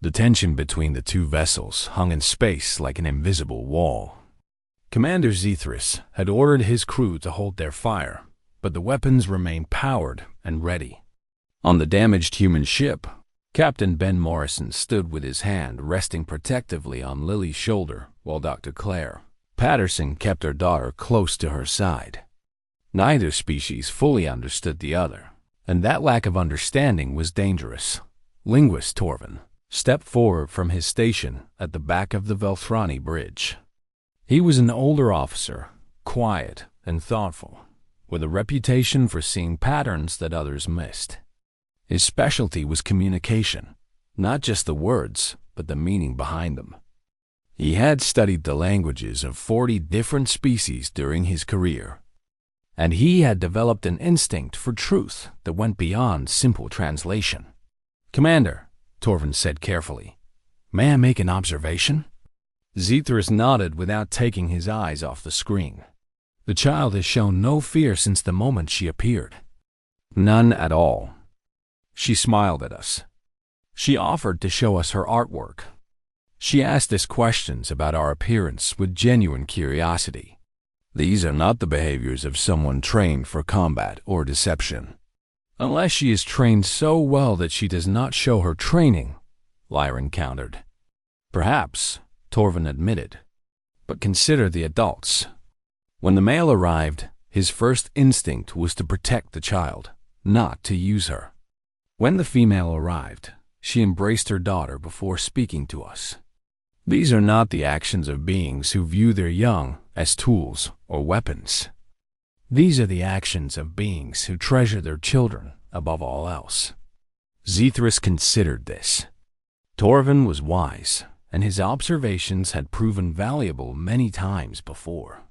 The tension between the two vessels hung in space like an invisible wall. Commander Zethris had ordered his crew to hold their fire, but the weapons remained powered and ready. On the damaged human ship, Captain Ben Morrison stood with his hand resting protectively on Lily's shoulder while Dr. Claire Patterson kept her daughter close to her side. Neither species fully understood the other, and that lack of understanding was dangerous. Linguist Torvin stepped forward from his station at the back of the Velthrani bridge. He was an older officer, quiet and thoughtful, with a reputation for seeing patterns that others missed. His specialty was communication, not just the words, but the meaning behind them. He had studied the languages of 40 different species during his career, and he had developed an instinct for truth that went beyond simple translation. "Commander," Torvin said carefully, "may I make an observation?" Zethris nodded without taking his eyes off the screen. "The child has shown no fear since the moment she appeared." "None at all." She smiled at us. She offered to show us her artwork. She asked us questions about our appearance with genuine curiosity. "These are not the behaviors of someone trained for combat or deception." "Unless she is trained so well that she does not show her training," Lyron countered. "Perhaps," Torvin admitted. "But consider the adults." When the male arrived, his first instinct was to protect the child, not to use her. When the female arrived, she embraced her daughter before speaking to us. These are not the actions of beings who view their young as tools or weapons. These are the actions of beings who treasure their children above all else. Zethris considered this. Torvin was wise, and his observations had proven valuable many times before.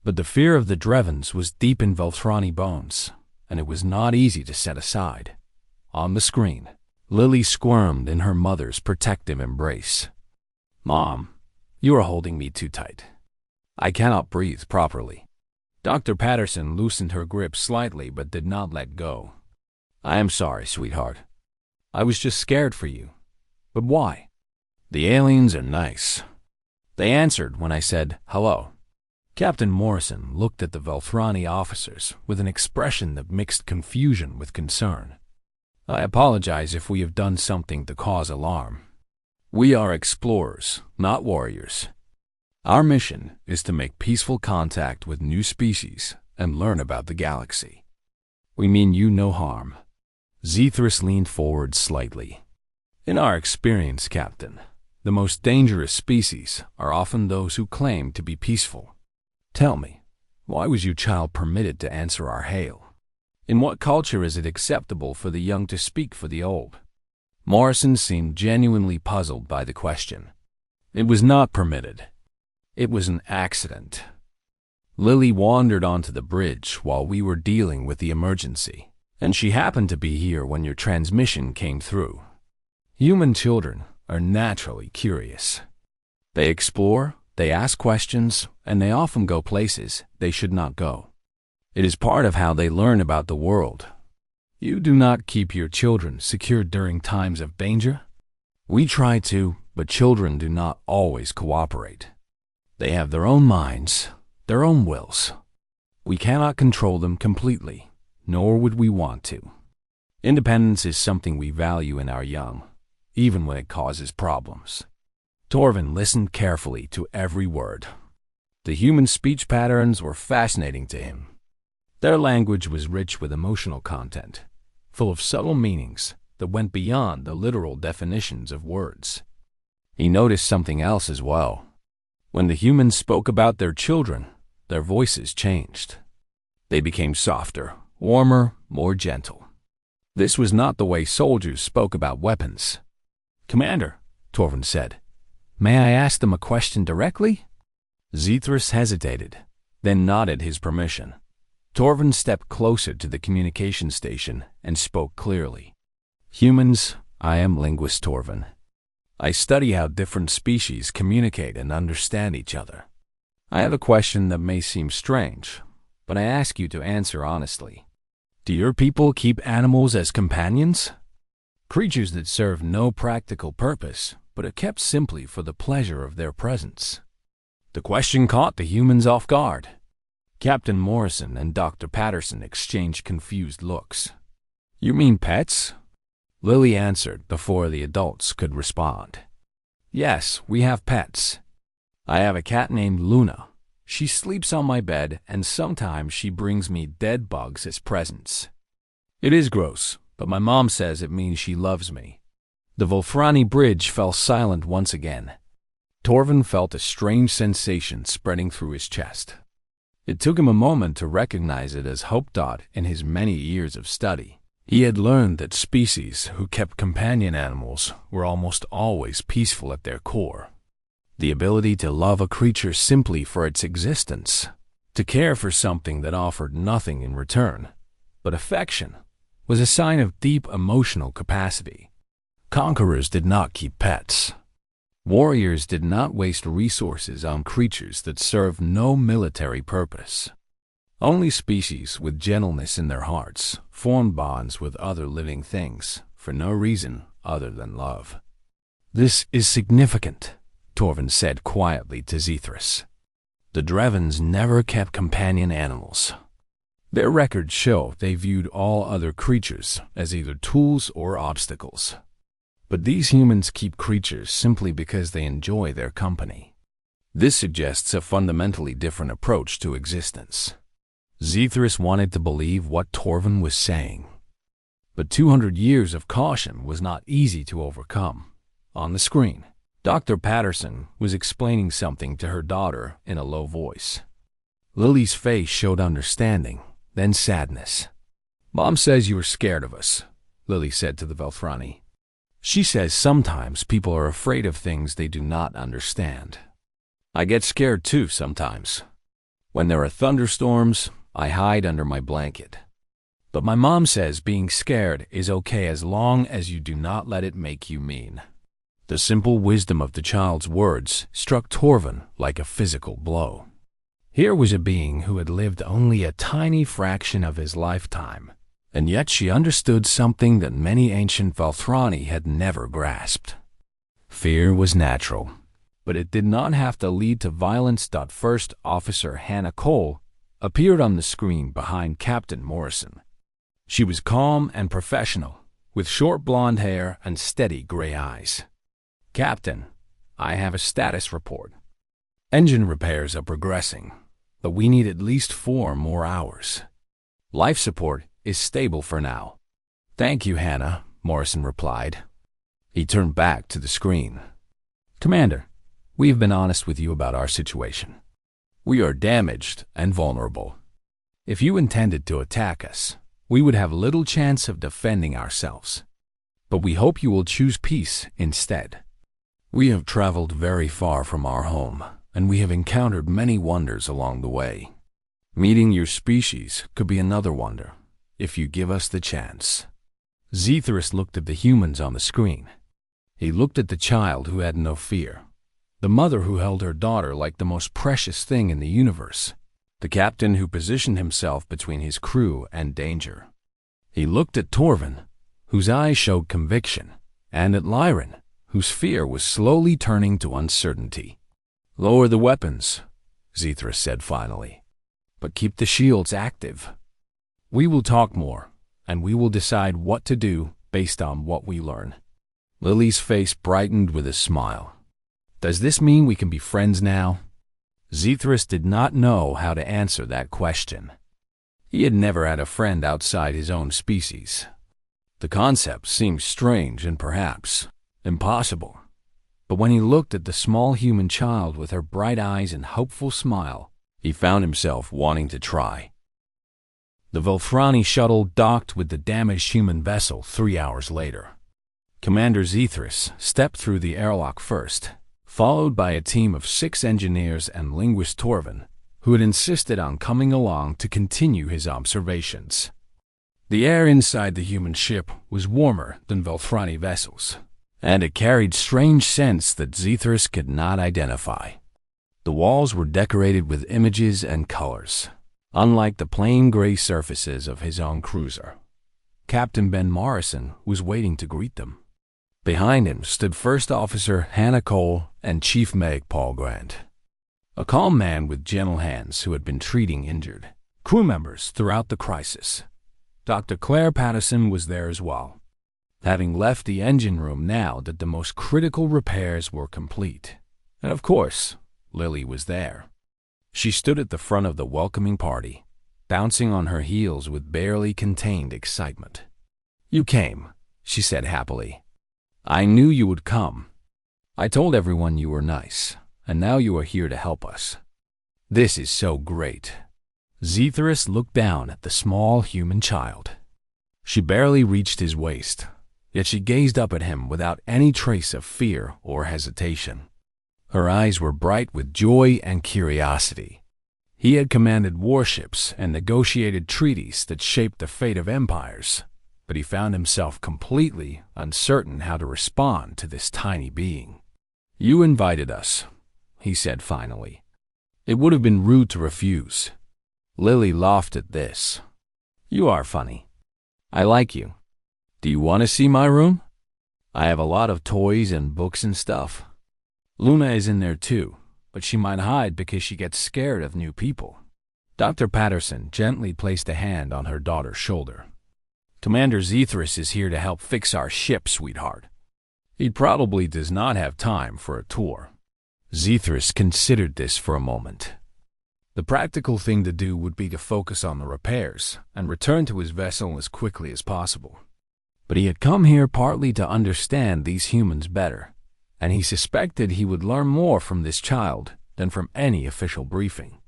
But the fear of the Drevens was deep in Velthrani bones, and it was not easy to set aside. On the screen, Lily squirmed in her mother's protective embrace. "Mom, you are holding me too tight. I cannot breathe properly." Dr. Patterson loosened her grip slightly but did not let go. "I am sorry, sweetheart. I was just scared for you." "But why?" "The aliens are nice." They answered when I said hello. Captain Morrison looked at the Velthrani officers with an expression that mixed confusion with concern. "I apologize if we have done something to cause alarm. We are explorers, not warriors. Our mission is to make peaceful contact with new species and learn about the galaxy. We mean you no harm." Zethris leaned forward slightly. "In our experience, Captain, the most dangerous species are often those who claim to be peaceful. Tell me, why was your child permitted to answer our hail? In what culture is it acceptable for the young to speak for the old?" Morrison seemed genuinely puzzled by the question. "It was not permitted. It was an accident. Lily wandered onto the bridge while we were dealing with the emergency, and she happened to be here when your transmission came through. Human children are naturally curious. They explore, they ask questions, and they often go places they should not go. It is part of how they learn about the world. You do not keep your children secure during times of danger? We try to, but children do not always cooperate. They have their own minds, their own wills. We cannot control them completely, nor would we want to. Independence is something we value in our young, even when it causes problems." Torvin listened carefully to every word. The human speech patterns were fascinating to him. Their language was rich with emotional content, full of subtle meanings that went beyond the literal definitions of words. He noticed something else as well. When the humans spoke about their children, their voices changed. They became softer, warmer, more gentle. This was not the way soldiers spoke about weapons. "Commander," Torvin said, "may I ask them a question directly?" Zethris hesitated, then nodded his permission. Torvin stepped closer to the communication station and spoke clearly. "Humans, I am linguist Torvin. I study how different species communicate and understand each other. I have a question that may seem strange, but I ask you to answer honestly. Do your people keep animals as companions?" creatures that serve no practical purpose but are kept simply for the pleasure of their presence. The question caught the humans off guard. Captain Morrison and Dr. Patterson exchanged confused looks. "You mean pets?" Lily answered before the adults could respond. "Yes, we have pets. I have a cat named Luna. She sleeps on my bed, and sometimes she brings me dead bugs as presents. It is gross, but my mom says it means she loves me." The Volfrani bridge fell silent once again. Torvin felt a strange sensation spreading through his chest. It took him a moment to recognize it as Hope Dot in his many years of study. He had learned that species who kept companion animals were almost always peaceful at their core. The ability to love a creature simply for its existence, to care for something that offered nothing in return but affection, was a sign of deep emotional capacity. Conquerors did not keep pets. Warriors did not waste resources on creatures that served no military purpose. Only species with gentleness in their hearts formed bonds with other living things for no reason other than love. "This is significant," Torvin said quietly to Zethris. "The Drevens never kept companion animals. Their records show they viewed all other creatures as either tools or obstacles. But these humans keep creatures simply because they enjoy their company. This suggests a fundamentally different approach to existence." Zethris wanted to believe what Torvin was saying. But 200 years of caution was not easy to overcome. On the screen, Dr. Patterson was explaining something to her daughter in a low voice. Lily's face showed understanding, then sadness. "Mom says you were scared of us," Lily said to the Velthrani. "She says sometimes people are afraid of things they do not understand. I get scared too sometimes. When there are thunderstorms, I hide under my blanket. But my mom says being scared is okay as long as you do not let it make you mean." The simple wisdom of the child's words struck Torvin like a physical blow. Here was a being who had lived only a tiny fraction of his lifetime, and yet she understood something that many ancient Velthrani had never grasped. Fear was natural, but it did not have to lead to violence. First Officer Hannah Cole appeared on the screen behind Captain Morrison. She was calm and professional, with short blonde hair and steady gray eyes. "Captain, I have a status report. Engine repairs are progressing, but we need at least 4 more hours. Life support is stable for now." "Thank you, Hannah," Morrison replied. He turned back to the screen. "Commander, we've been honest with you about our situation. We are damaged and vulnerable. If you intended to attack us, we would have little chance of defending ourselves. But we hope you will choose peace instead. We have traveled very far from our home, and we have encountered many wonders along the way. Meeting your species could be another wonder, if you give us the chance." Zethris looked at the humans on the screen. He looked at the child who had no fear, the mother who held her daughter like the most precious thing in the universe, the captain who positioned himself between his crew and danger. He looked at Torvin, whose eyes showed conviction, and at Lyran, whose fear was slowly turning to uncertainty. "Lower the weapons," Zethris said finally, "but keep the shields active. We will talk more, and we will decide what to do based on what we learn." Lily's face brightened with a smile. "Does this mean we can be friends now?" Zethris did not know how to answer that question. He had never had a friend outside his own species. The concept seemed strange and perhaps impossible. But when he looked at the small human child with her bright eyes and hopeful smile, he found himself wanting to try. The Velthrani shuttle docked with the damaged human vessel 3 hours later. Commander Zethris stepped through the airlock first, followed by a team of 6 engineers and linguist Torvin, who had insisted on coming along to continue his observations. The air inside the human ship was warmer than Velthrani vessels, and it carried strange scents that Zethris could not identify. The walls were decorated with images and colors, unlike the plain gray surfaces of his own cruiser. Captain Ben Morrison was waiting to greet them. Behind him stood First Officer Hannah Cole and Chief Meg Paul Grant, a calm man with gentle hands who had been treating injured crew members throughout the crisis. Dr. Claire Patterson was there as well, having left the engine room now that the most critical repairs were complete. And of course, Lily was there. She stood at the front of the welcoming party, bouncing on her heels with barely contained excitement. "You came," she said happily. "I knew you would come. I told everyone you were nice, and now you are here to help us. This is so great." Zethris looked down at the small human child. She barely reached his waist, yet she gazed up at him without any trace of fear or hesitation. Her eyes were bright with joy and curiosity. He had commanded warships and negotiated treaties that shaped the fate of empires, but he found himself completely uncertain how to respond to this tiny being. "You invited us," he said finally. "It would have been rude to refuse." Lily laughed at this. "You are funny. I like you. Do you want to see my room? I have a lot of toys and books and stuff. Luna is in there too, but she might hide because she gets scared of new people." Dr. Patterson gently placed a hand on her daughter's shoulder. "Commander Zethris is here to help fix our ship, sweetheart. He probably does not have time for a tour." Zethris considered this for a moment. The practical thing to do would be to focus on the repairs and return to his vessel as quickly as possible. But he had come here partly to understand these humans better, and he suspected he would learn more from this child than from any official briefing.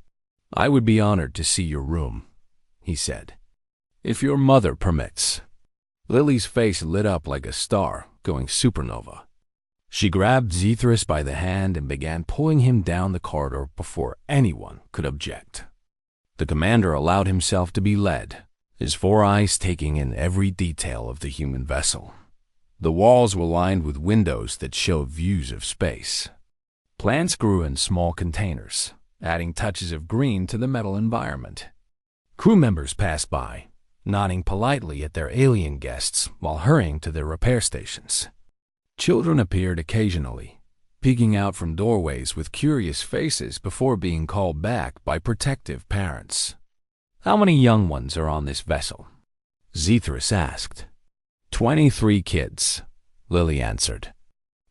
"I would be honored to see your room," he said, "if your mother permits." Lily's face lit up like a star going supernova. She grabbed Zethris by the hand and began pulling him down the corridor before anyone could object. The commander allowed himself to be led, his four eyes taking in every detail of the human vessel. The walls were lined with windows that showed views of space. Plants grew in small containers, adding touches of green to the metal environment. Crew members passed by, nodding politely at their alien guests while hurrying to their repair stations. Children appeared occasionally, peeking out from doorways with curious faces before being called back by protective parents. "How many young ones are on this vessel?" Zethris asked. 23 kids, Lily answered.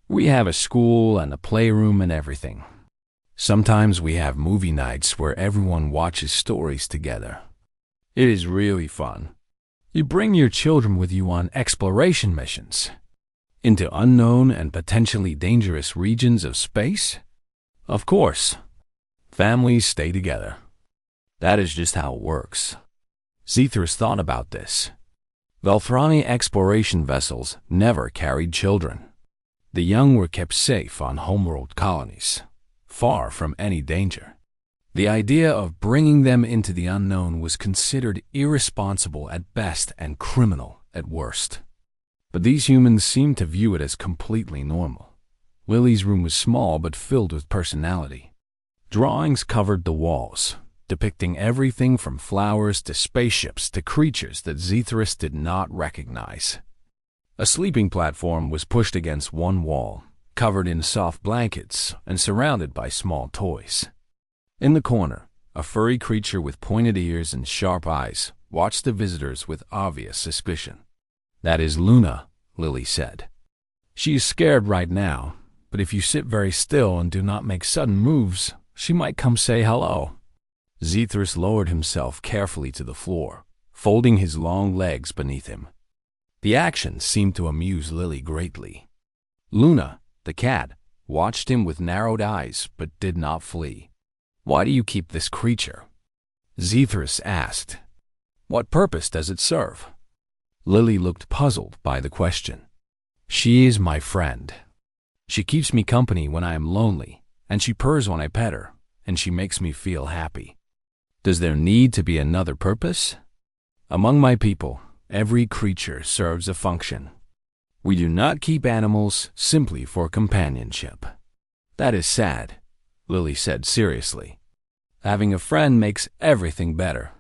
"We have a school and a playroom and everything. Sometimes we have movie nights where everyone watches stories together. It is really fun. You bring your children with you on exploration missions into unknown and potentially dangerous regions of space? Of course. Families stay together. That is just how it works." Zethris thought about this. Velthrani exploration vessels never carried children. The young were kept safe on homeworld colonies, far from any danger. The idea of bringing them into the unknown was considered irresponsible at best and criminal at worst. But these humans seemed to view it as completely normal. Lily's room was small but filled with personality. Drawings covered the walls, depicting everything from flowers to spaceships to creatures that Zethris did not recognize. A sleeping platform was pushed against one wall, covered in soft blankets and surrounded by small toys. In the corner, a furry creature with pointed ears and sharp eyes watched the visitors with obvious suspicion. "That is Luna," Lily said. "She is scared right now, but if you sit very still and do not make sudden moves, she might come say hello." Zethris lowered himself carefully to the floor, folding his long legs beneath him. The action seemed to amuse Lily greatly. Luna, the cat, watched him with narrowed eyes but did not flee. "Why do you keep this creature?" Zethris asked. "What purpose does it serve?" Lily looked puzzled by the question. "She is my friend. She keeps me company when I am lonely, and she purrs when I pet her, and she makes me feel happy. Does there need to be another purpose? Among my people, every creature serves a function. We do not keep animals simply for companionship." "That is sad," Lily said seriously. "Having a friend makes everything better.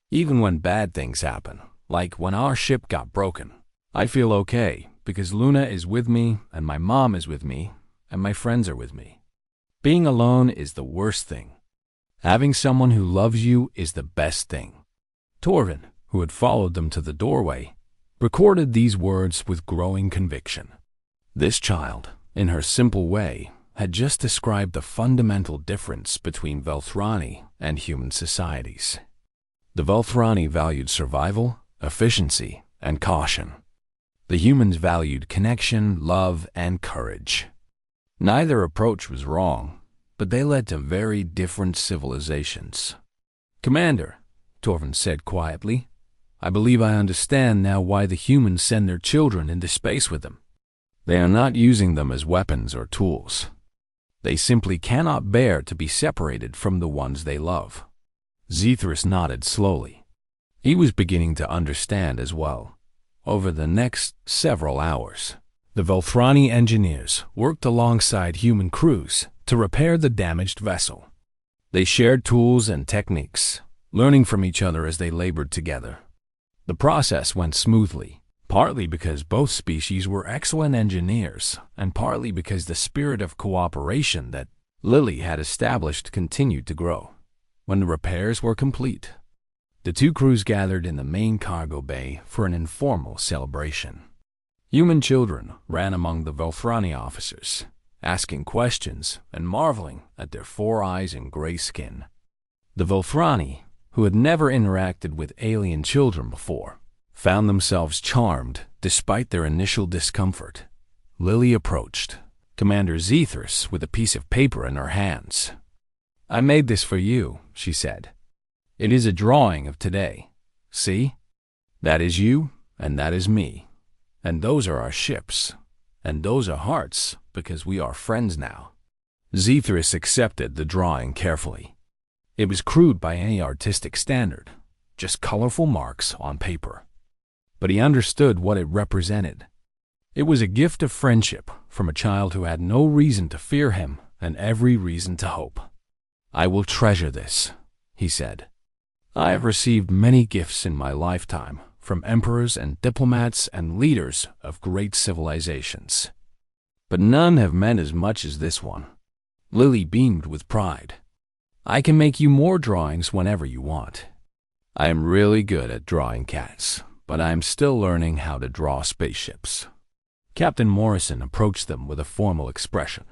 Even when bad things happen, Like when our ship got broken. I feel okay because Luna is with me, and my mom is with me, and my friends are with me. Being alone is the worst thing. Having someone who loves you is the best thing. Torvin, who had followed them to the doorway, recorded these words with growing conviction. This child, in her simple way, had just described the fundamental difference between Velthrani and human societies. The Velthrani valued survival, efficiency, and caution. The humans valued connection, love, and courage. Neither approach was wrong, but they led to very different civilizations. "Commander," Torvin said quietly, "I believe I understand now why the humans send their children into space with them. They are not using them as weapons or tools. They simply cannot bear to be separated from the ones they love." Zethris nodded slowly. He was beginning to understand as well. Over the next several hours, the Velthrani engineers worked alongside human crews to repair the damaged vessel. They shared tools and techniques, learning from each other as they labored together. The process went smoothly, partly because both species were excellent engineers, and partly because the spirit of cooperation that Lily had established continued to grow. When the repairs were complete, the two crews gathered in the main cargo bay for an informal celebration. Human children ran among the Velthrani officers, asking questions and marveling at their 4 eyes and gray skin. The Velthrani, who had never interacted with alien children before, found themselves charmed despite their initial discomfort. Lily approached Commander Zethris with a piece of paper in her hands. "I made this for you," she said. "It is a drawing of today. See? That is you, and that is me. And those are our ships. And those are hearts, because we are friends now." Zethris accepted the drawing carefully. It was crude by any artistic standard, just colorful marks on paper. But he understood what it represented. It was a gift of friendship from a child who had no reason to fear him and every reason to hope. "I will treasure this," he said. "I have received many gifts in my lifetime from emperors and diplomats and leaders of great civilizations, but none have meant as much as this one." Lily beamed with pride. "I can make you more drawings whenever you want. I am really good at drawing cats, but I am still learning how to draw spaceships." Captain Morrison approached them with a formal expression.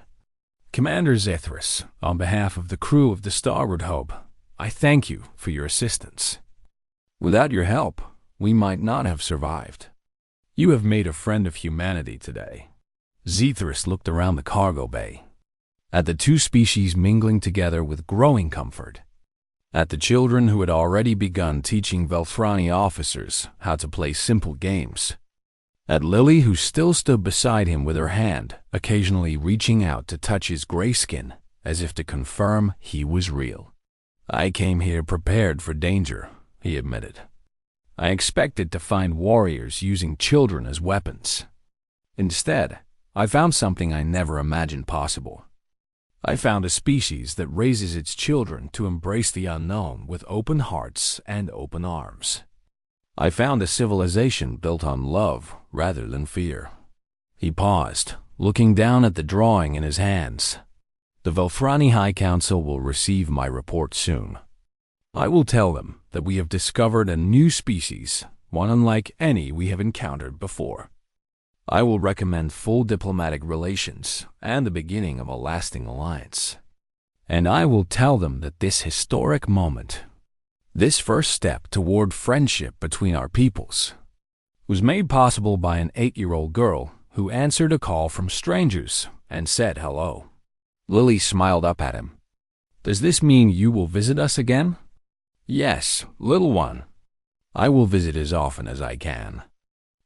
"Commander Zethris, on behalf of the crew of the Starboard Hope, I thank you for your assistance. Without your help, we might not have survived. You have made a friend of humanity today." Zethris looked around the cargo bay, at the two species mingling together with growing comfort, at the children who had already begun teaching Velthrani officers how to play simple games, at Lily who still stood beside him with her hand, occasionally reaching out to touch his gray skin as if to confirm he was real. "I came here prepared for danger," he admitted. "I expected to find warriors using children as weapons. Instead, I found something I never imagined possible. I found a species that raises its children to embrace the unknown with open hearts and open arms. I found a civilization built on love rather than fear." He paused, looking down at the drawing in his hands. "The Velthrani High Council will receive my report soon. I will tell them that we have discovered a new species, one unlike any we have encountered before. I will recommend full diplomatic relations and the beginning of a lasting alliance. And I will tell them that this historic moment, this first step toward friendship between our peoples, was made possible by an 8-year-old girl who answered a call from strangers and said hello." Lily smiled up at him. "Does this mean you will visit us again?" "Yes, little one. I will visit as often as I can.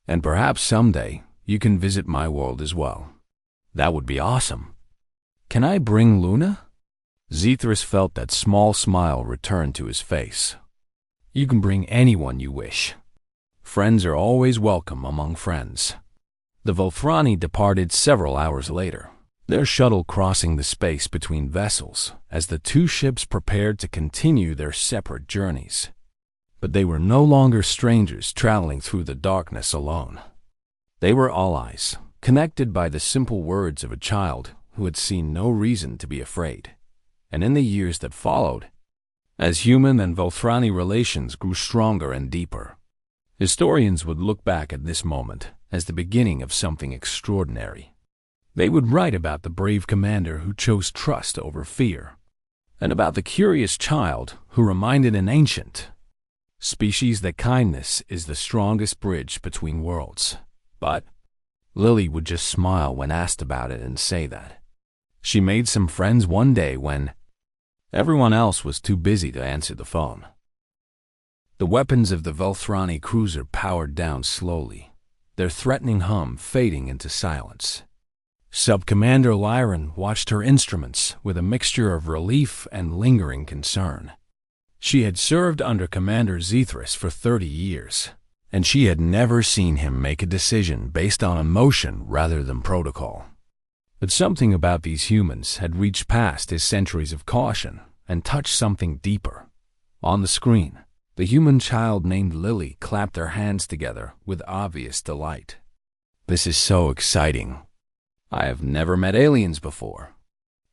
And perhaps someday you can visit my world as well." "That would be awesome. Can I bring Luna?" Zethris felt that small smile return to his face. "You can bring anyone you wish. Friends are always welcome among friends." The Velthrani departed several hours later, their shuttle crossing the space between vessels as the two ships prepared to continue their separate journeys. But they were no longer strangers traveling through the darkness alone. They were allies, connected by the simple words of a child who had seen no reason to be afraid. And in the years that followed, as human and Volthrani relations grew stronger and deeper, historians would look back at this moment as the beginning of something extraordinary. They would write about the brave commander who chose trust over fear, and about the curious child who reminded an ancient species that kindness is the strongest bridge between worlds. But Lily would just smile when asked about it and say that she made some friends one day when everyone else was too busy to answer the phone. The weapons of the Volthrani cruiser powered down slowly, their threatening hum fading into silence. Sub-Commander Lyron watched her instruments with a mixture of relief and lingering concern. She had served under Commander Zethris for 30 years, and she had never seen him make a decision based on emotion rather than protocol. But something about these humans had reached past his centuries of caution and touched something deeper. On the screen, the human child named Lily clapped their hands together with obvious delight. "This is so exciting. I have never met aliens before.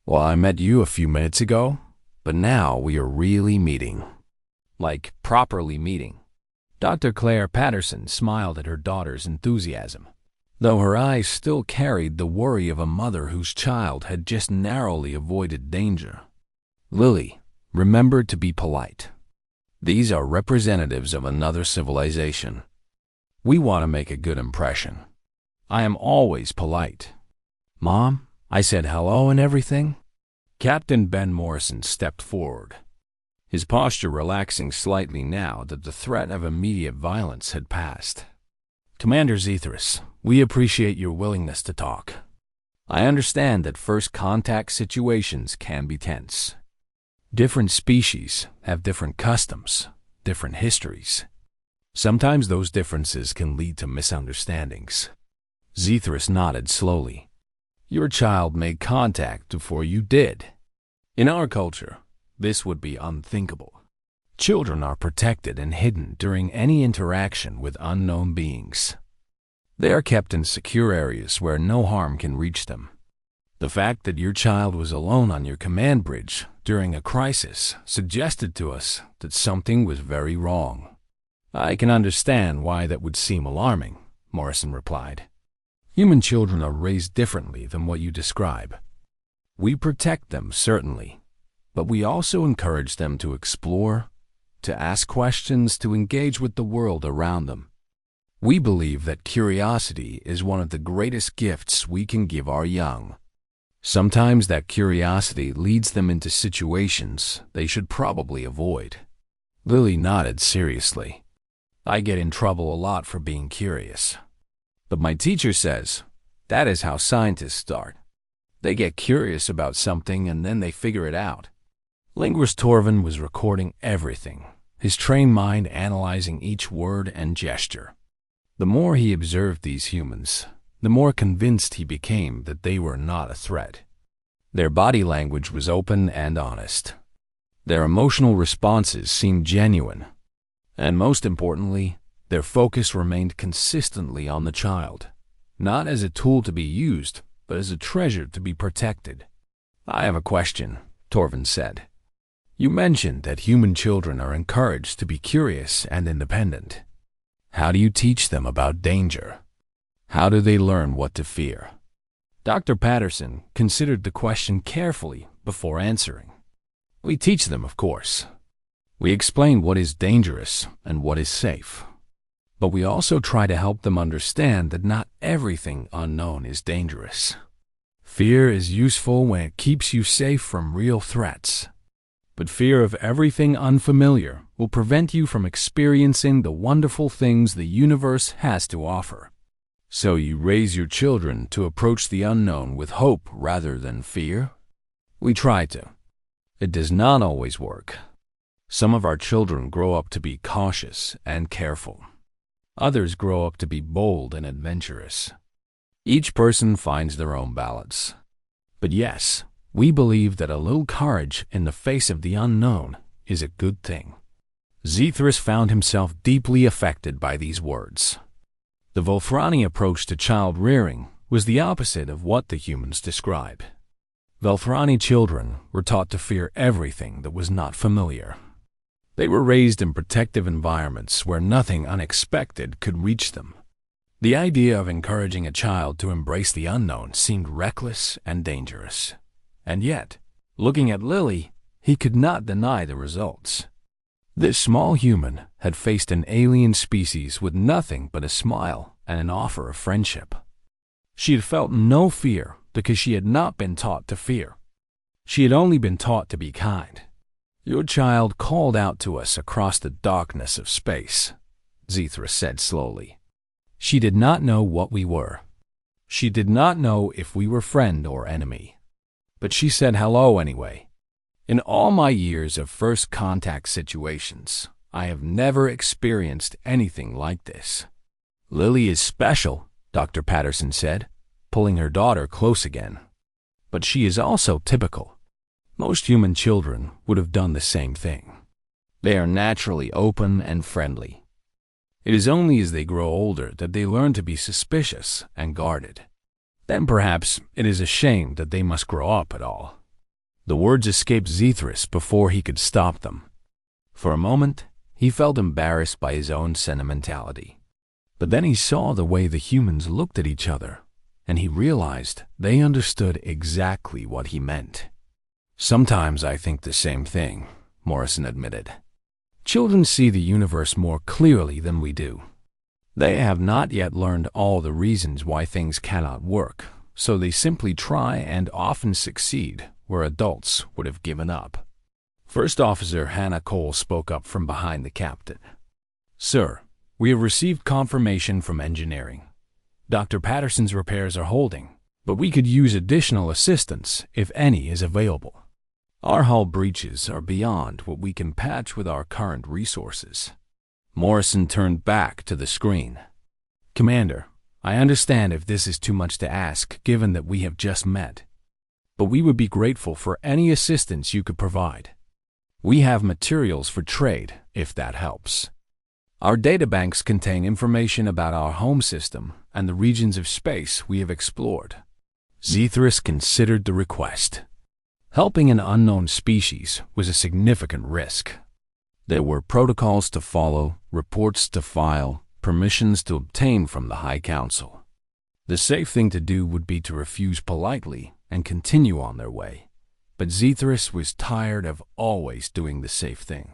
Well, I met you a few minutes ago, but now we are really meeting." Like properly meeting. Dr. Claire Patterson smiled at her daughter's enthusiasm, though her eyes still carried the worry of a mother whose child had just narrowly avoided danger. "Lily, remember to be polite. These are representatives of another civilization. We want to make a good impression. I am always polite." "Mom, I said hello and everything." Captain Ben Morrison stepped forward, his posture relaxing slightly now that the threat of immediate violence had passed. "Commander Zethris, we appreciate your willingness to talk. I understand that first contact situations can be tense. Different species have different customs, different histories. Sometimes those differences can lead to misunderstandings." Zethris nodded slowly. "Your child made contact before you did. In our culture, this would be unthinkable. Children are protected and hidden during any interaction with unknown beings. They are kept in secure areas where no harm can reach them. The fact that your child was alone on your command bridge during a crisis suggested to us that something was very wrong." "I can understand why that would seem alarming," Morrison replied. "Human children are raised differently than what you describe. We protect them, certainly, but we also encourage them to explore, to ask questions, to engage with the world around them. We believe that curiosity is one of the greatest gifts we can give our young. Sometimes that curiosity leads them into situations they should probably avoid." Lily nodded seriously. "I get in trouble a lot for being curious. But my teacher says that is how scientists start. They get curious about something and then they figure it out." Linguist Torvin was recording everything, his trained mind analyzing each word and gesture. The more he observed these humans, the more convinced he became that they were not a threat. Their body language was open and honest. Their emotional responses seemed genuine. And most importantly, their focus remained consistently on the child, not as a tool to be used, but as a treasure to be protected. "I have a question," Torvin said. "You mentioned that human children are encouraged to be curious and independent. How do you teach them about danger? How do they learn what to fear?" Dr. Patterson considered the question carefully before answering. "We teach them, of course. We explain what is dangerous and what is safe. But we also try to help them understand that not everything unknown is dangerous. Fear is useful when it keeps you safe from real threats. But fear of everything unfamiliar will prevent you from experiencing the wonderful things the universe has to offer. So you raise your children to approach the unknown with hope rather than fear?" "We try to. It does not always work. Some of our children grow up to be cautious and careful. Others grow up to be bold and adventurous. Each person finds their own balance. But yes, we believe that a little courage in the face of the unknown is a good thing." Zethris found himself deeply affected by these words. The Volfrani approach to child-rearing was the opposite of what the humans describe. Volfrani children were taught to fear everything that was not familiar. They were raised in protective environments where nothing unexpected could reach them. The idea of encouraging a child to embrace the unknown seemed reckless and dangerous. And yet, looking at Lily, he could not deny the results. This small human had faced an alien species with nothing but a smile and an offer of friendship. She had felt no fear because she had not been taught to fear. She had only been taught to be kind. "Your child called out to us across the darkness of space," Zethris said slowly. "She did not know what we were. She did not know if we were friend or enemy. But she said hello anyway. In all my years of first contact situations, I have never experienced anything like this." "Lily is special," Dr. Patterson said, pulling her daughter close again. "But she is also typical. Most human children would have done the same thing. They are naturally open and friendly. It is only as they grow older that they learn to be suspicious and guarded. Then perhaps it is a shame that they must grow up at all." The words escaped Zethris before he could stop them. For a moment, he felt embarrassed by his own sentimentality. But then he saw the way the humans looked at each other, and he realized they understood exactly what he meant. "Sometimes I think the same thing," Morrison admitted. "Children see the universe more clearly than we do. They have not yet learned all the reasons why things cannot work, so they simply try and often succeed where adults would have given up." First Officer Hannah Cole spoke up from behind the captain. "Sir, we have received confirmation from engineering. Dr. Patterson's repairs are holding, but we could use additional assistance if any is available. Our hull breaches are beyond what we can patch with our current resources." Morrison turned back to the screen. "Commander, I understand if this is too much to ask given that we have just met. But we would be grateful for any assistance you could provide. We have materials for trade, if that helps. Our databanks contain information about our home system and the regions of space we have explored." Zethris considered the request. Helping an unknown species was a significant risk. There were protocols to follow, reports to file, permissions to obtain from the High Council. The safe thing to do would be to refuse politely and continue on their way. But Zethris was tired of always doing the safe thing.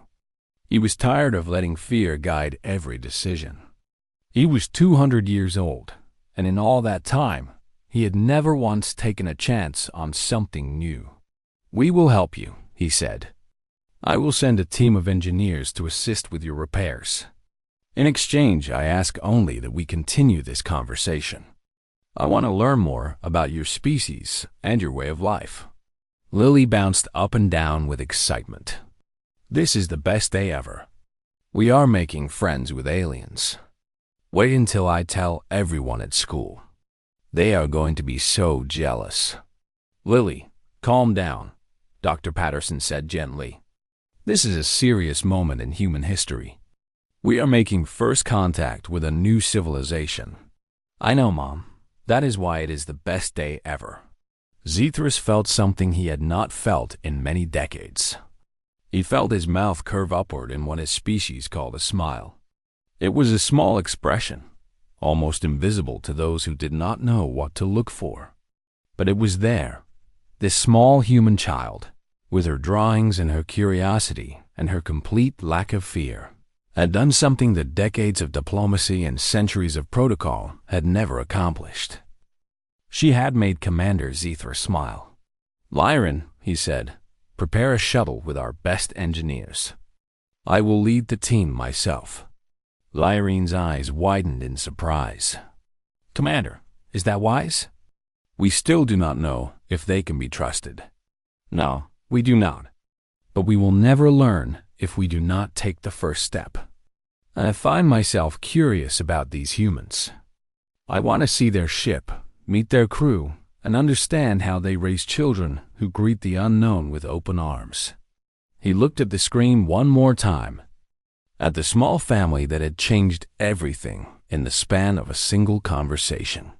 He was tired of letting fear guide every decision. He was 200 years old, and in all that time, he had never once taken a chance on something new. "We will help you," he said. "I will send a team of engineers to assist with your repairs. In exchange, I ask only that we continue this conversation. I want to learn more about your species and your way of life." Lily bounced up and down with excitement. "This is the best day ever. We are making friends with aliens. Wait until I tell everyone at school. They are going to be so jealous." "Lily, calm down," Dr. Patterson said gently. "This is a serious moment in human history. We are making first contact with a new civilization." "I know, Mom. That is why it is the best day ever." Zethris felt something he had not felt in many decades. He felt his mouth curve upward in what his species called a smile. It was a small expression, almost invisible to those who did not know what to look for. But it was there, this small human child, with her drawings and her curiosity and her complete lack of fear, had done something that decades of diplomacy and centuries of protocol had never accomplished. She had made Commander Zethris smile. "Lyran," he said, "prepare a shuttle with our best engineers. I will lead the team myself." Lyran's eyes widened in surprise. "Commander, is that wise?" "We still do not know if they can be trusted." "No, we do not. But we will never learn if we do not take the first step. And I find myself curious about these humans. I want to see their ship, meet their crew, and understand how they raise children who greet the unknown with open arms." He looked at the screen one more time. at the small family that had changed everything in the span of a single conversation.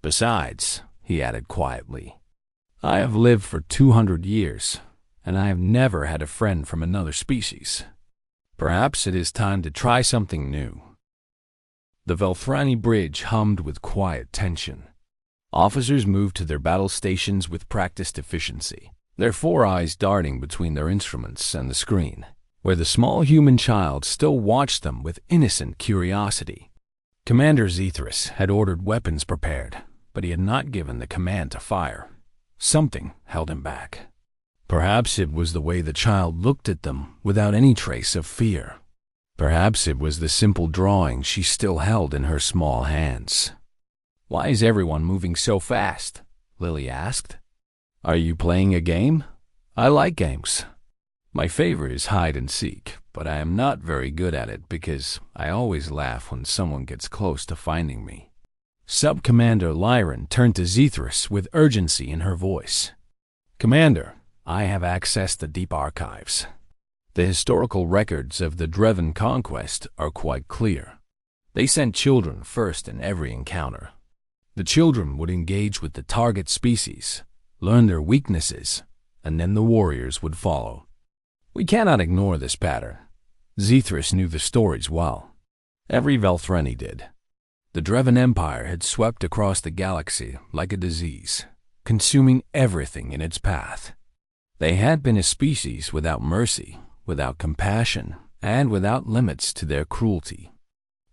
Besides, he added quietly, I have lived for 200 years, and I have never had a friend from another species. Perhaps it is time to try something new. The Velthrani bridge hummed with quiet tension. Officers moved to their battle stations with practiced efficiency, their four eyes darting between their instruments and the screen, where the small human child still watched them with innocent curiosity. Commander Zethris had ordered weapons prepared, but he had not given the command to fire. Something held him back. Perhaps it was the way the child looked at them without any trace of fear. Perhaps it was the simple drawing she still held in her small hands. Why is everyone moving so fast? Lily asked. Are you playing a game? I like games. My favorite is hide and seek, but I am not very good at it because I always laugh when someone gets close to finding me. Sub-Commander Lyran turned to Zethris with urgency in her voice. Commander, I have accessed the deep archives. The historical records of the Dreven conquest are quite clear. They sent children first in every encounter. The children would engage with the target species, learn their weaknesses, and then the warriors would follow. We cannot ignore this pattern. Zethris knew the stories well. Every Velthrani did. The Dreven Empire had swept across the galaxy like a disease, consuming everything in its path. They had been a species without mercy, without compassion, and without limits to their cruelty.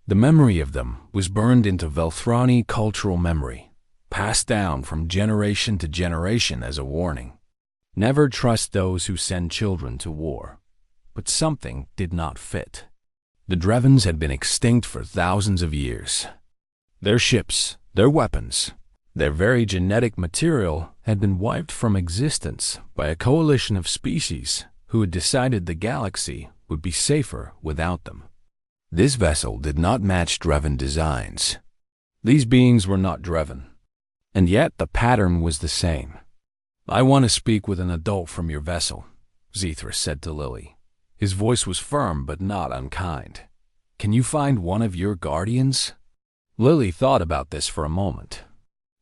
The memory of them was burned into Velthrani cultural memory, passed down from generation to generation as a warning. Never trust those who send children to war. But something did not fit. The Drevens had been extinct for thousands of years. Their ships, their weapons, their very genetic material had been wiped from existence by a coalition of species who had decided the galaxy would be safer without them. This vessel did not match Dreven designs. These beings were not Dreven, and yet the pattern was the same. I want to speak with an adult from your vessel, Zethris said to Lily. His voice was firm but not unkind. Can you find one of your guardians? Lily thought about this for a moment.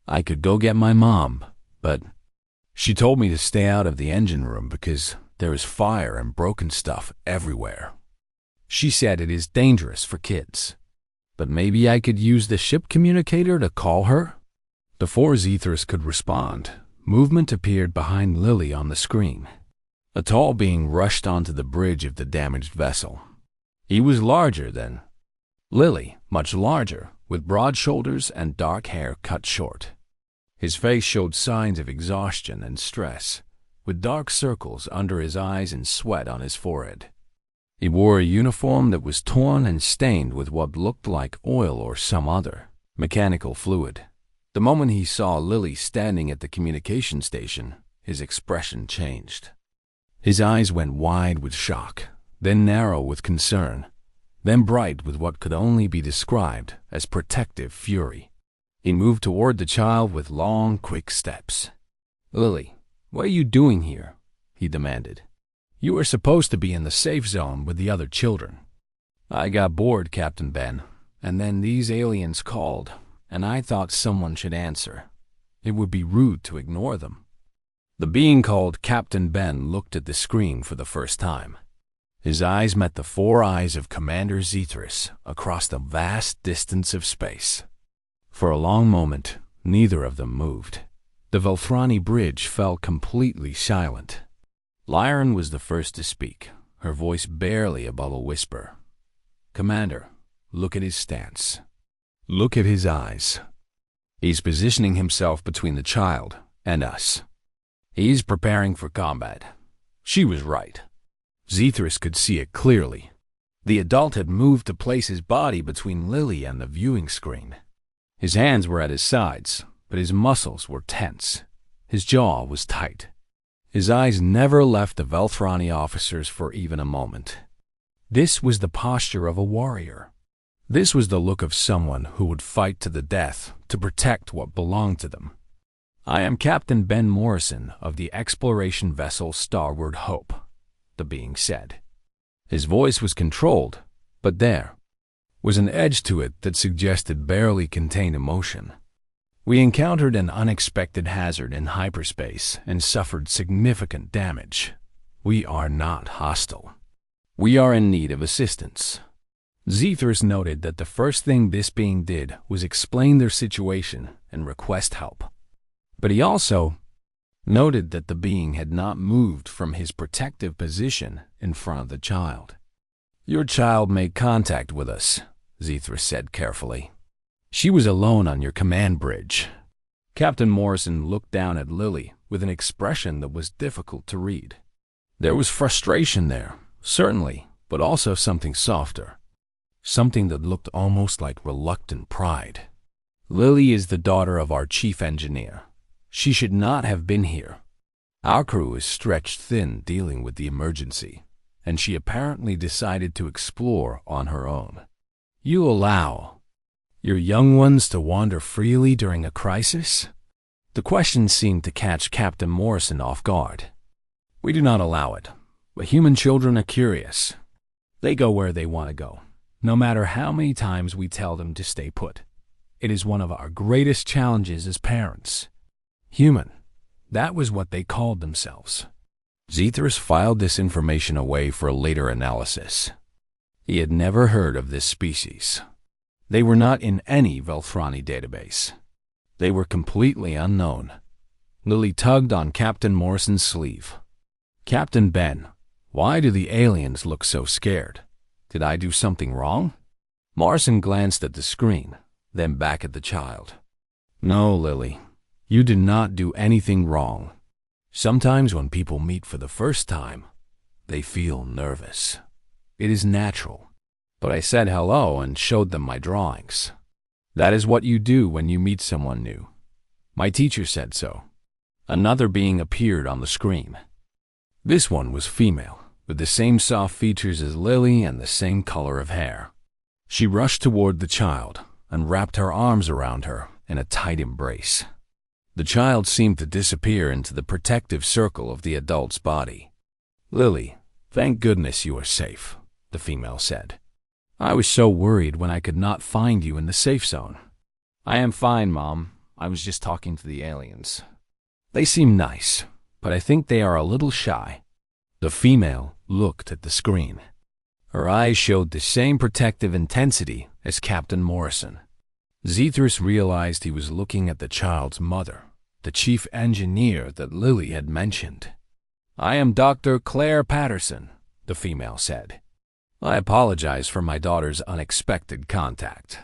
I could go get my mom, but she told me to stay out of the engine room because there is fire and broken stuff everywhere. She said it is dangerous for kids. But maybe I could use the ship communicator to call her? Before Zethris could respond, movement appeared behind Lily on the screen. A tall being rushed onto the bridge of the damaged vessel. He was larger than Lily, much larger, with broad shoulders and dark hair cut short. His face showed signs of exhaustion and stress, with dark circles under his eyes and sweat on his forehead. He wore a uniform that was torn and stained with what looked like oil or some other mechanical fluid. The moment he saw Lily standing at the communication station, his expression changed. His eyes went wide with shock, then narrow with concern, then bright with what could only be described as protective fury. He moved toward the child with long, quick steps. Lily, what are you doing here? He demanded. You were supposed to be in the safe zone with the other children. I got bored, Captain Ben, and then these aliens called, and I thought someone should answer. It would be rude to ignore them. The being called Captain Ben looked at the screen for the first time. His eyes met the four eyes of Commander Zethris across the vast distance of space. For a long moment, neither of them moved. The Velthrani bridge fell completely silent. Lyran was the first to speak, her voice barely above a whisper. Commander, look at his stance. Look at his eyes. He's positioning himself between the child and us. He's preparing for combat. She was right. Zethris could see it clearly. The adult had moved to place his body between Lily and the viewing screen. His hands were at his sides, but his muscles were tense. His jaw was tight. His eyes never left the Velthrani officers for even a moment. This was the posture of a warrior. This was the look of someone who would fight to the death to protect what belonged to them. I am Captain Ben Morrison of the exploration vessel Starward Hope, the being said. His voice was controlled, But there was an edge to it that suggested barely contained emotion. We encountered an unexpected hazard in hyperspace and suffered significant damage. We are not hostile. We are in need of assistance. Zethris noted that the first thing this being did was explain their situation and request help. But he also noted that the being had not moved from his protective position in front of the child. "Your child made contact with us," Zethris said carefully. "She was alone on your command bridge." Captain Morrison looked down at Lily with an expression that was difficult to read. There was frustration there, certainly, but also something softer. Something that looked almost like reluctant pride. "Lily is the daughter of our chief engineer. She should not have been here. Our crew is stretched thin dealing with the emergency, and she apparently decided to explore on her own. You allow your young ones to wander freely during a crisis?" The question seemed to catch Captain Morrison off guard. "We do not allow it, but human children are curious. They go where they want to go, no matter how many times we tell them to stay put. It is one of our greatest challenges as parents." Human. That was what they called themselves. Zethris filed this information away for later analysis. He had never heard of this species. They were not in any Velthrani database. They were completely unknown. Lily tugged on Captain Morrison's sleeve. "Captain Ben, why do the aliens look so scared? Did I do something wrong?" Morrison glanced at the screen, then back at the child. "No, Lily. You did not do anything wrong. Sometimes when people meet for the first time, they feel nervous. It is natural. But I said hello and showed them my drawings. That is what you do when you meet someone new. My teacher said so." Another being appeared on the screen. This one was female, with the same soft features as Lily and the same color of hair. She rushed toward the child and wrapped her arms around her in a tight embrace. The child seemed to disappear into the protective circle of the adult's body. "Lily, thank goodness you are safe," the female said. "I was so worried when I could not find you in the safe zone." "I am fine, Mom. I was just talking to the aliens. They seem nice, but I think they are a little shy." The female looked at the screen. Her eyes showed the same protective intensity as Captain Morrison. Zethris realized he was looking at the child's mother, the chief engineer that Lily had mentioned. "I am Dr. Claire Patterson," the female said. "I apologize for my daughter's unexpected contact.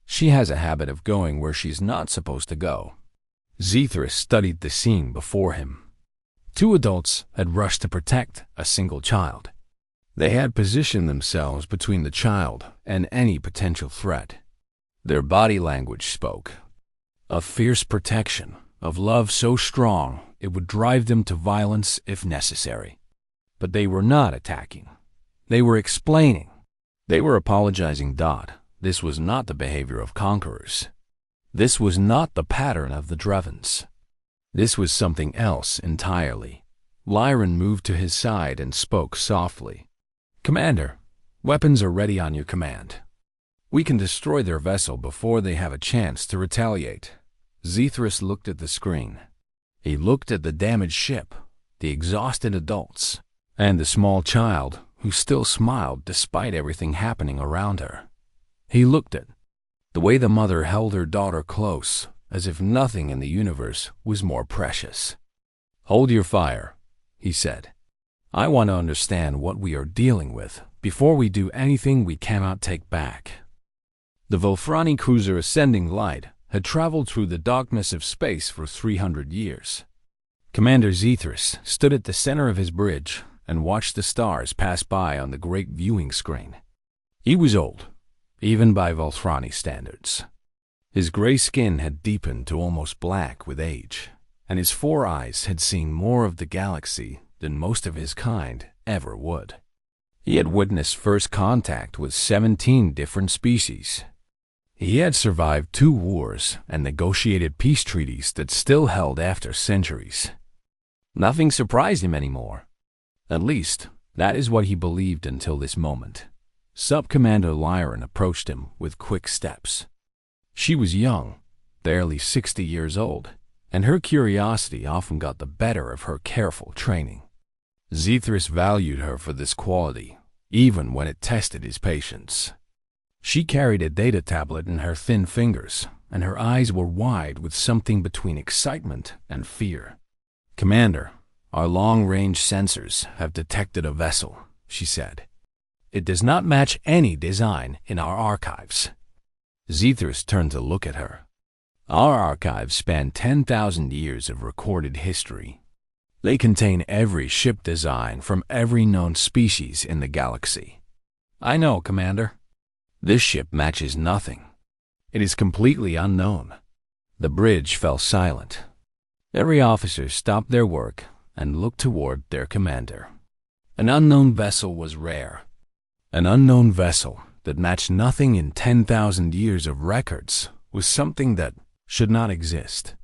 She has a habit of going where she's not supposed to go." Zethris studied the scene before him. Two adults had rushed to protect a single child. They had positioned themselves between the child and any potential threat. Their body language spoke of fierce protection, of love so strong it would drive them to violence if necessary. But they were not attacking. They were explaining. They were apologizing. This was not the behavior of conquerors. This was not the pattern of the Drevens. This was something else entirely. Lyron moved to his side and spoke softly. "Commander, weapons are ready on your command. We can destroy their vessel before they have a chance to retaliate." Zethris looked at the screen. He looked at the damaged ship, the exhausted adults, and the small child who still smiled despite everything happening around her. He looked at the way the mother held her daughter close, as if nothing in the universe was more precious. "Hold your fire," he said. "I want to understand what we are dealing with before we do anything we cannot take back." The Volfrani cruiser Ascending Light had traveled through the darkness of space for 300 years. Commander Zethris stood at the center of his bridge and watched the stars pass by on the great viewing screen. He was old, even by Volfrani standards. His gray skin had deepened to almost black with age, and his 4 eyes had seen more of the galaxy than most of his kind ever would. He had witnessed first contact with 17 different species. He had survived 2 wars and negotiated peace treaties that still held after centuries. Nothing surprised him anymore. At least, that is what he believed until this moment. Sub-Commander Lyran approached him with quick steps. She was young, barely 60 years old, and her curiosity often got the better of her careful training. Zethris valued her for this quality, even when it tested his patience. She carried a data tablet in her thin fingers, and her eyes were wide with something between excitement and fear. "Commander, our long-range sensors have detected a vessel," she said. "It does not match any design in our archives." Zethris turned to look at her. "Our archives span 10,000 years of recorded history. They contain every ship design from every known species in the galaxy." "I know, Commander." "This ship matches nothing. It is completely unknown." The bridge fell silent. Every officer stopped their work and looked toward their commander. An unknown vessel was rare. An unknown vessel that matched nothing in 10,000 years of records was something that should not exist.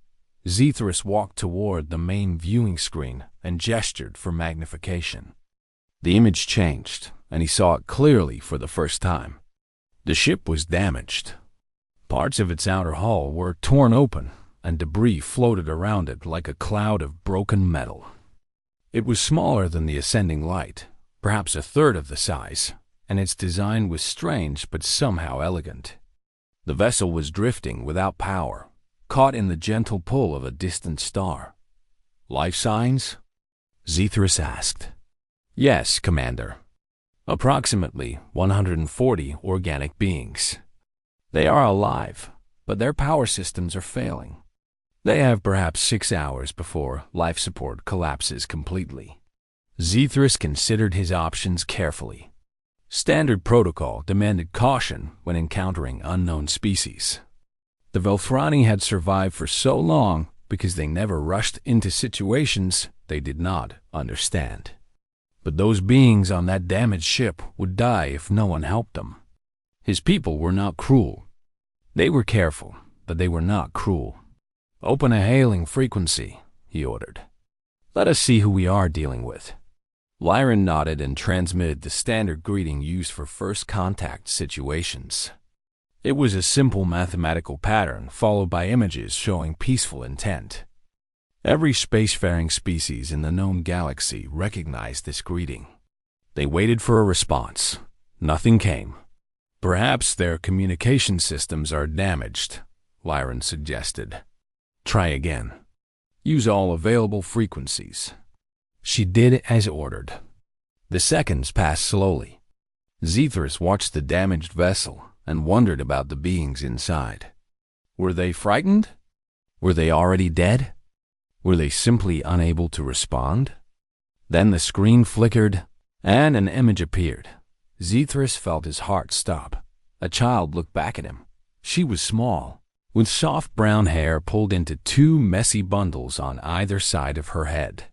Zethris walked toward the main viewing screen and gestured for magnification. The image changed, and he saw it clearly for the first time. The ship was damaged. Parts of its outer hull were torn open, and debris floated around it like a cloud of broken metal. It was smaller than the ascending light, perhaps a third of the size, and its design was strange but somehow elegant. The vessel was drifting without power, caught in the gentle pull of a distant star. "Life signs?" Zethris asked. "Yes, Commander. Approximately 140 organic beings. They are alive, but their power systems are failing. They have perhaps 6 hours before life support collapses completely." Zethris considered his options carefully. Standard protocol demanded caution when encountering unknown species. The Velthrani had survived for so long because they never rushed into situations they did not understand. But those beings on that damaged ship would die if no one helped them. His people were not cruel. They were careful, but they were not cruel. "Open a hailing frequency," he ordered. "Let us see who we are dealing with." Lyran nodded and transmitted the standard greeting used for first contact situations. It was a simple mathematical pattern followed by images showing peaceful intent. Every spacefaring species in the known galaxy recognized this greeting. They waited for a response. Nothing came. "Perhaps their communication systems are damaged," Lyran suggested. "Try again. Use all available frequencies." She did as ordered. The seconds passed slowly. Zethris watched the damaged vessel and wondered about the beings inside. Were they frightened? Were they already dead? Were they simply unable to respond? Then the screen flickered, and an image appeared. Zethris felt his heart stop. A child looked back at him. She was small, with soft brown hair pulled into 2 messy bundles on either side of her head.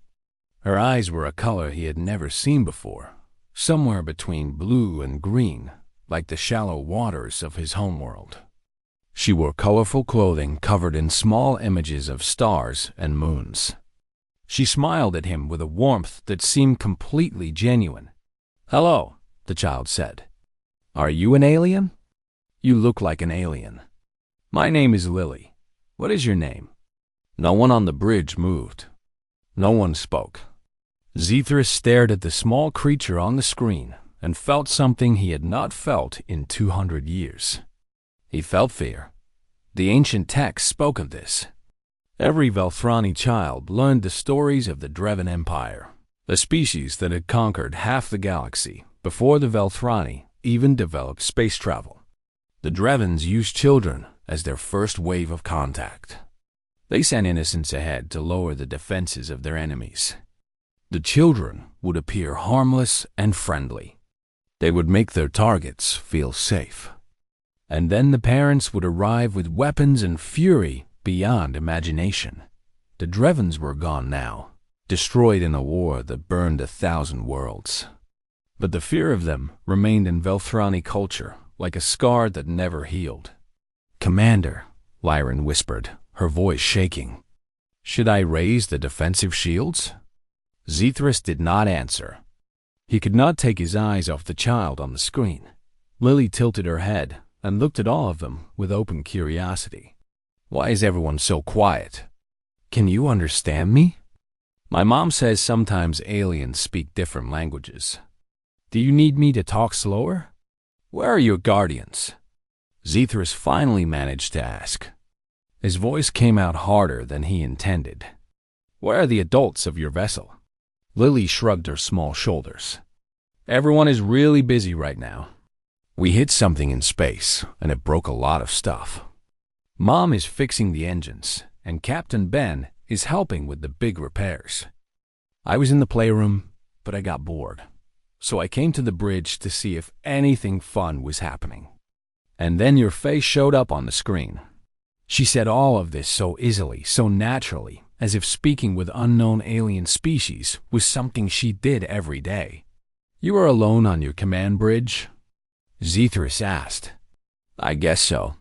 Her eyes were a color he had never seen before, somewhere between blue and green, like the shallow waters of his homeworld. She wore colorful clothing covered in small images of stars and moons. She smiled at him with a warmth that seemed completely genuine. "Hello," the child said. "Are you an alien? You look like an alien. My name is Lily. What is your name?" No one on the bridge moved. No one spoke. Zethris stared at the small creature on the screen and felt something he had not felt in 200 years. He felt fear. The ancient texts spoke of this. Every Velthrani child learned the stories of the Drevan Empire, a species that had conquered half the galaxy before the Velthrani even developed space travel. The Drevans used children as their first wave of contact. They sent innocents ahead to lower the defenses of their enemies. The children would appear harmless and friendly. They would make their targets feel safe. And then the parents would arrive with weapons and fury beyond imagination. The Drevans were gone now, destroyed in a war that burned 1,000 worlds. But the fear of them remained in Velthrani culture like a scar that never healed. "Commander," Lyran whispered, her voice shaking. "Should I raise the defensive shields?" Zethris did not answer. He could not take his eyes off the child on the screen. Lily tilted her head and looked at all of them with open curiosity. Why is everyone so quiet? Can you understand me? My mom says sometimes aliens speak different languages. Do you need me to talk slower? Where are your guardians? Zethris finally managed to ask. His voice came out harder than he intended. Where are the adults of your vessel? Lily shrugged her small shoulders. Everyone is really busy right now. We hit something in space, and it broke a lot of stuff. Mom is fixing the engines, and Captain Ben is helping with the big repairs. I was in the playroom, but I got bored. So I came to the bridge to see if anything fun was happening. And then your face showed up on the screen. She said all of this so easily, so naturally, as if speaking with unknown alien species was something she did every day. You are alone on your command bridge? Zethris asked. I guess so.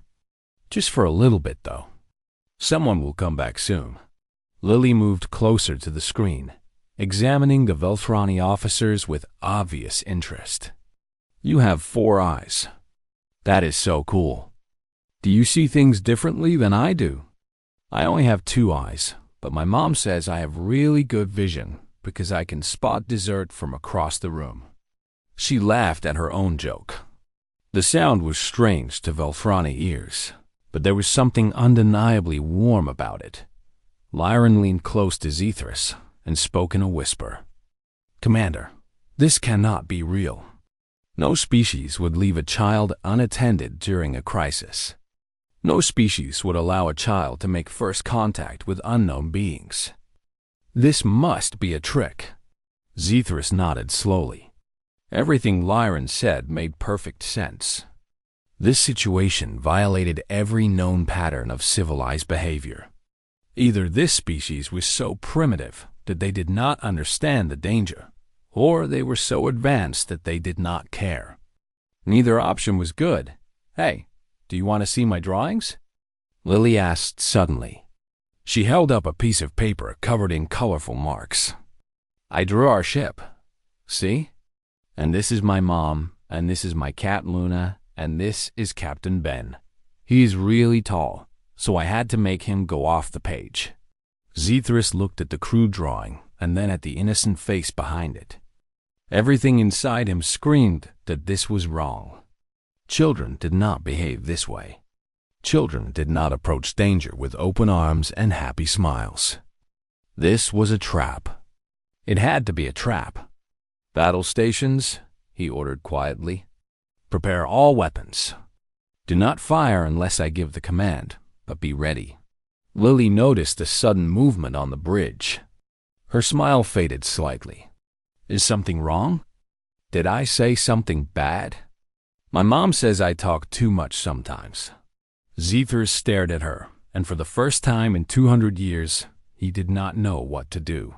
Just for a little bit, though. Someone will come back soon. Lily moved closer to the screen, examining the Velthrani officers with obvious interest. You have 4 eyes. That is so cool. Do you see things differently than I do? I only have 2 eyes, but my mom says I have really good vision because I can spot dessert from across the room. She laughed at her own joke. The sound was strange to Velthrani ears, but there was something undeniably warm about it. Lyran leaned close to Zethris and spoke in a whisper. Commander, this cannot be real. No species would leave a child unattended during a crisis. No species would allow a child to make first contact with unknown beings. This must be a trick. Zethris nodded slowly. Everything Lyran said made perfect sense. This situation violated every known pattern of civilized behavior. Either this species was so primitive that they did not understand the danger, or they were so advanced that they did not care. Neither option was good. Hey, do you want to see my drawings? Lily asked suddenly. She held up a piece of paper covered in colorful marks. I drew our ship. See? And this is my mom, and this is my cat Luna, and this is Captain Ben. He is really tall, so I had to make him go off the page. Zethris looked at the crude drawing and then at the innocent face behind it. Everything inside him screamed that this was wrong. Children did not behave this way. Children did not approach danger with open arms and happy smiles. This was a trap. It had to be a trap. Battle stations, he ordered quietly. Prepare all weapons. Do not fire unless I give the command, but be ready. Lily noticed a sudden movement on the bridge. Her smile faded slightly. Is something wrong? Did I say something bad? My mom says I talk too much sometimes. Zethris stared at her, and for the first time in 200 years, he did not know what to do.